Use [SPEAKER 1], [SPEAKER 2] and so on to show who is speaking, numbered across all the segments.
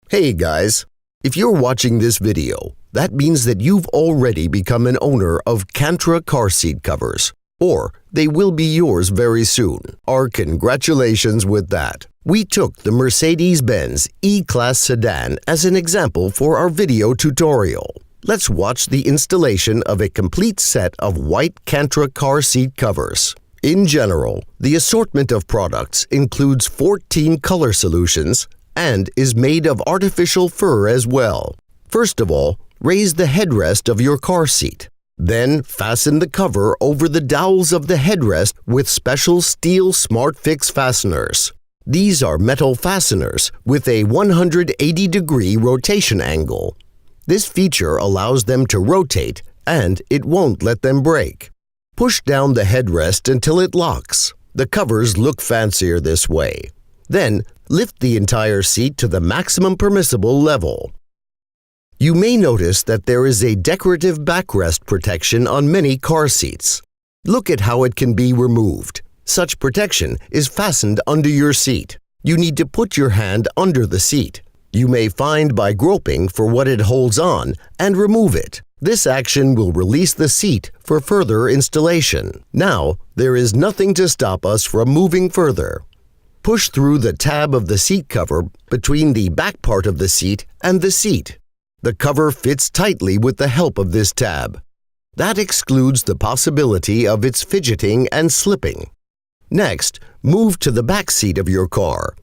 [SPEAKER 1] Hey guys, if you're watching this video, that means that you've already become an owner of Cantra car seat covers, or they will be yours very soon. Our congratulations with that. We took the Mercedes-Benz E-Class sedan as an example for our video tutorial. Let's watch the installation of a complete set of white Cantra car seat covers. In general, the assortment of products includes 14 color solutions and is made of artificial fur as well. First of all, raise the headrest of your car seat. Then fasten the cover over the dowels of the headrest with special steel Smart Fix fasteners. These are metal fasteners with a 180-degree rotation angle. This feature allows them to rotate and it won't let them break. Push down the headrest until it locks. The covers look fancier this way. Then, lift the entire seat to the maximum permissible level. You may notice that there is a decorative backrest protection on many car seats. Look at how it can be removed. Such protection is fastened under your seat. You need to put your hand under the seat. You may find by groping for what it holds on and remove it. This action will release the seat for further installation. Now, there is nothing to stop us from moving further. Push through the tab of the seat cover between the back part of the seat and the seat. The cover fits tightly with the help of this tab. That excludes the possibility of its fidgeting and slipping. Next, move to the back seat of your car.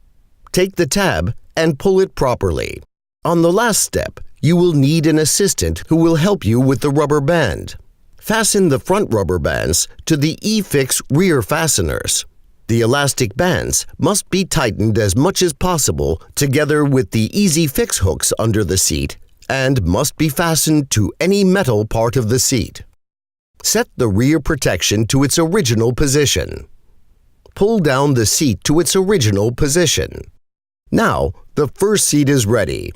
[SPEAKER 1] Take the tab and pull it properly. On the last step, you will need an assistant who will help you with the rubber band. Fasten the front rubber bands to the E-Fix rear fasteners. The elastic bands must be tightened as much as possible together with the easy fix hooks under the seat and must be fastened to any metal part of the seat. Set the rear protection to its original position. Pull down the seat to its original position. Now, the first seat is ready.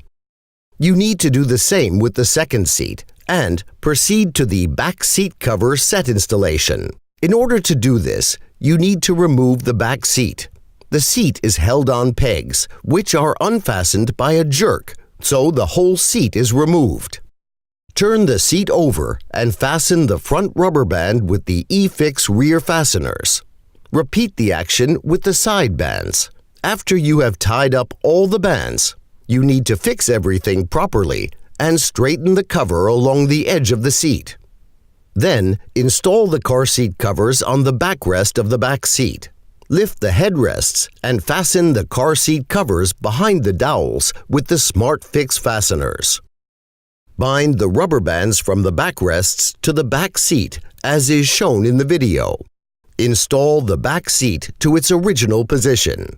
[SPEAKER 1] You need to do the same with the second seat and proceed to the back seat cover set installation. In order to do this, you need to remove the back seat. The seat is held on pegs, which are unfastened by a jerk, so the whole seat is removed. Turn the seat over and fasten the front rubber band with the E-Fix rear fasteners. Repeat the action with the side bands. After you have tied up all the bands, you need to fix everything properly and straighten the cover along the edge of the seat. Then, install the car seat covers on the backrest of the back seat. Lift the headrests and fasten the car seat covers behind the dowels with the Smart Fix fasteners. Bind the rubber bands from the backrests to the back seat as is shown in the video. Install the back seat to its original position.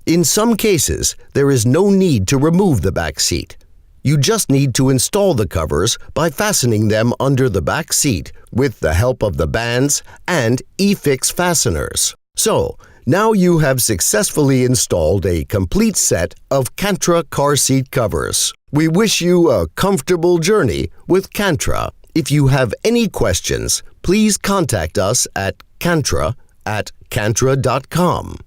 [SPEAKER 1] In some cases, there is no need to remove the back seat. You just need to install the covers by fastening them under the back seat with the help of the bands and E-Fix fasteners. So, now you have successfully installed a complete set of Cantra car seat covers. We wish you a comfortable journey with Cantra. If you have any questions, please contact us at cantra@cantra.com.